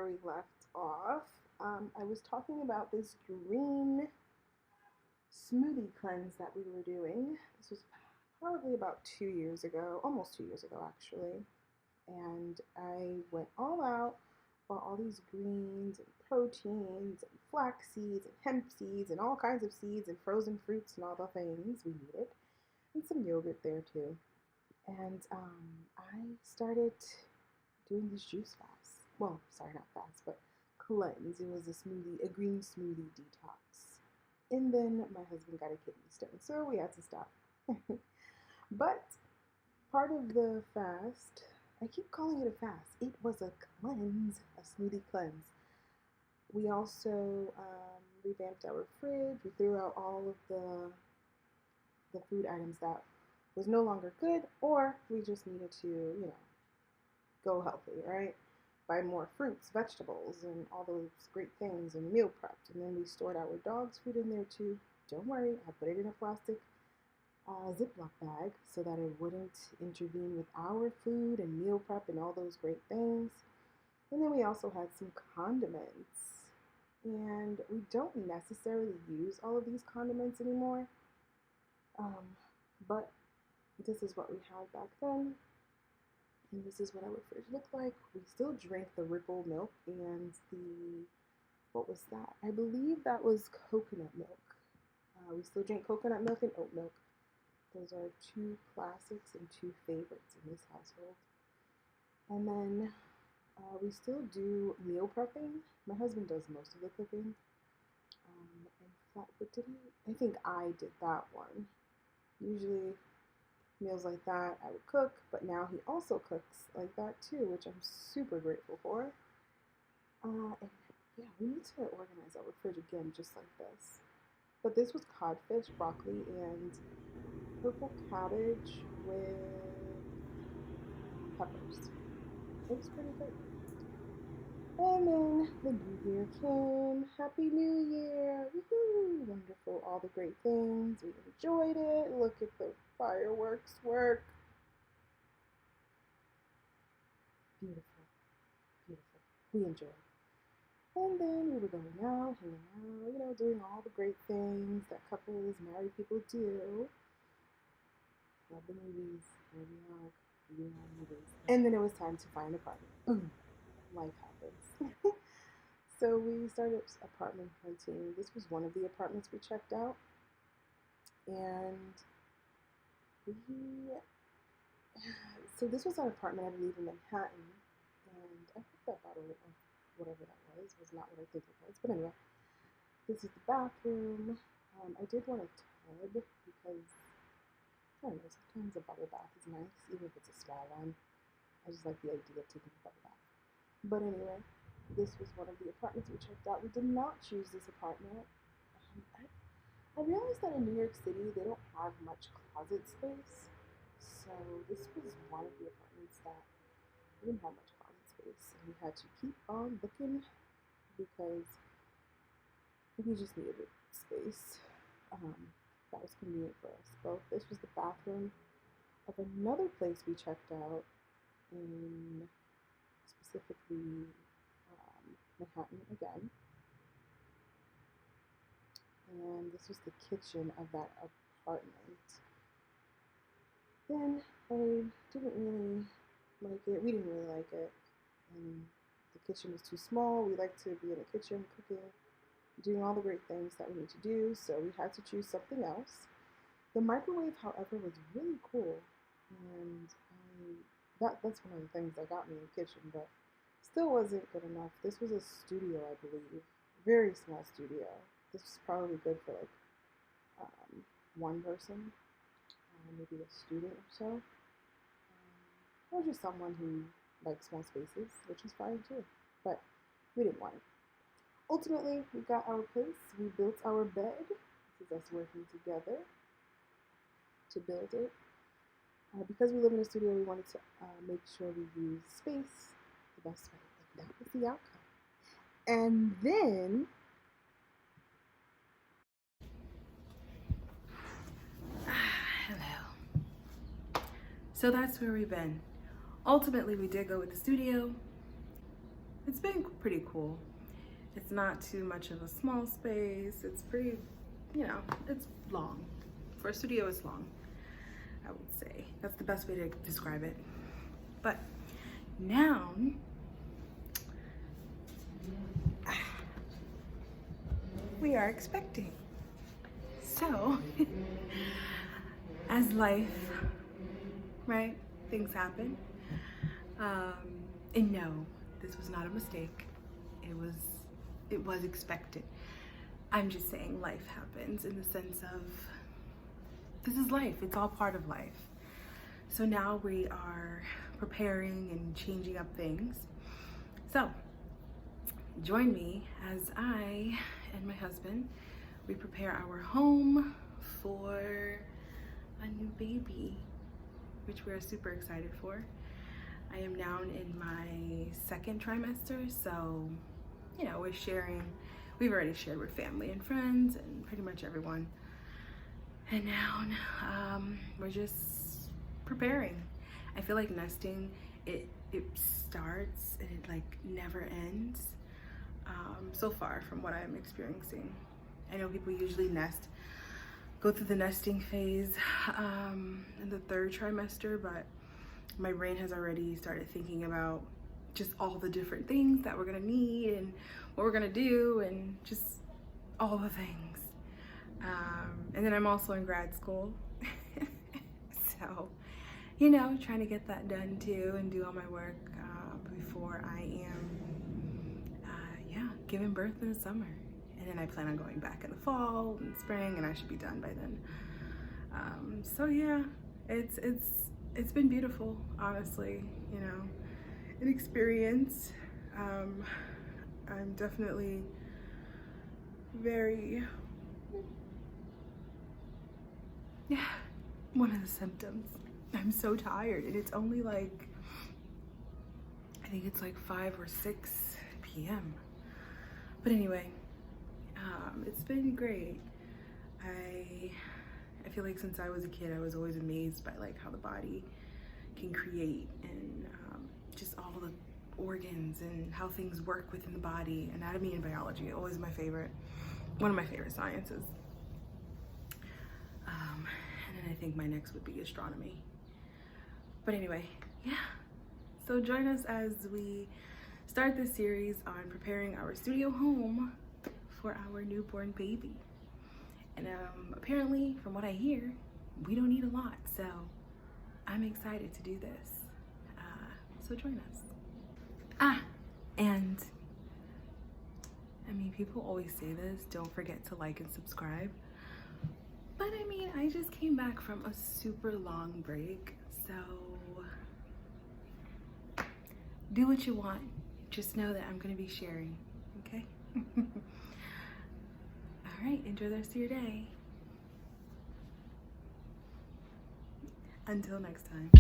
we left off. I was talking about this green smoothie cleanse that we were doing. This was probably about 2 years ago, almost 2 years ago actually. And I went all out for all these greens and proteins and flax seeds and hemp seeds and all kinds of seeds and frozen fruits and all the things we needed, and some yogurt there too. And I started doing this juice fast. Well, sorry, not fast, but cleanse. It was a green smoothie detox. And then my husband got a kidney stone, so we had to stop. But part of the fast, I keep calling it a fast. It was a cleanse, a smoothie cleanse. We also revamped our fridge. We threw out all of the food items that was no longer good, or we just needed to, go healthy, right? Buy more fruits, vegetables, and all those great things, and meal prepped. And then we stored our dog's food in there too. Don't worry, I put it in a plastic Ziploc bag so that it wouldn't intervene with our food and meal prep and all those great things. And then we also had some condiments. And we don't necessarily use all of these condiments anymore. But this is what we had back then. And this is what our fridge looked like. We still drank the Ripple milk and what was that? I believe that was coconut milk. We still drink coconut milk and oat milk. Those are two classics and two favorites in this household. And then we still do meal prepping. My husband does most of the cooking. What did he? I think I did that one. Usually meals like that I would cook, but now he also cooks like that too, which I'm super grateful for. And yeah, we need to organize our fridge again just like this. But this was codfish, broccoli, and purple cabbage with peppers. It was pretty good. And then the new year came. Happy New Year! Woohoo! Wonderful, all the great things. We enjoyed it. Look at the fireworks work. Beautiful, beautiful. We enjoyed. And then we were going out, hanging out, doing all the great things that couples, married people do. Love the movies, hanging out, eating all the movies. And then it was time to find an apartment. Life happens. So we started apartment hunting. This was one of the apartments we checked out. And so this was an apartment, I believe, in Manhattan. And I think that bottle of whatever that was not what I think it was. But anyway, this is the bathroom. I did want a tub because, I don't know, sometimes a bubble bath is nice, even if it's a small one. I just like the idea of taking a bubble bath. But anyway, this was one of the apartments we checked out. We did not choose this apartment. I realized that in New York City, they don't have much closet space. So this was one of the apartments that we didn't have much closet space. And we had to keep on looking because we just needed space. That was convenient for us both. This was the bathroom of another place we checked out in specifically Manhattan again. And this was the kitchen of that apartment. Then I didn't really like it. We didn't really like it. And the kitchen was too small. We like to be in the kitchen cooking, doing all the great things that we need to do, so we had to choose something else. The microwave, however, was really cool, and that's one of the things that got me in the kitchen, but still wasn't good enough. This was a studio, I believe, very small studio. This was probably good for like one person, maybe a student or so, or just someone who likes small spaces, which is fine too, but we didn't want it. Ultimately, we got our place. We built our bed. This is us working together to build it. Because we live in a studio, we wanted to make sure we use space the best way. And that was the outcome. And then hello. So that's where we've been. Ultimately, we did go with the studio. it's been pretty cool. It's not too much of a small space. It's pretty, you know, it's long. For a studio, it's long, I would say. That's the best way to describe it. But now, we are expecting. So, as life, right, things happen. And no, this was not a mistake. It was expected. I'm just saying life happens in the sense of, this is life, it's all part of life. So now we are preparing and changing up things. So join me as I and my husband, we prepare our home for a new baby, which we're super excited for. I am now in my second trimester, so, you know, we've already shared with family and friends and pretty much everyone. And now we're just preparing. I feel like nesting, it starts and it like never ends. So far from what I'm experiencing. I know people usually go through the nesting phase in the third trimester, but my brain has already started thinking about just all the different things that we're gonna need and what we're gonna do and just all the things. And then I'm also in grad school. So, you know, trying to get that done too and do all my work before I am, giving birth in the summer. And then I plan on going back in the fall and spring, and I should be done by then. So yeah, it's been beautiful, honestly, you know, an experience. I'm definitely very, one of the symptoms. I'm so tired, and it's only like, I think it's like 5 or 6 p.m. But anyway, it's been great. I feel like since I was a kid, I was always amazed by like how the body can create and just all the organs and how things work within the body. Anatomy and biology, always my favorite, one of my favorite sciences. And then I think my next would be astronomy. But anyway, yeah. So join us as we start this series on preparing our studio home for our newborn baby. And apparently, from what I hear, we don't need a lot, so I'm excited to do this. So join us. And I mean, people always say this, don't forget to like and subscribe. But I mean, I just came back from a super long break, so do what you want. Just know that I'm gonna be sharing, okay? All right, enjoy the rest of your day. Until next time.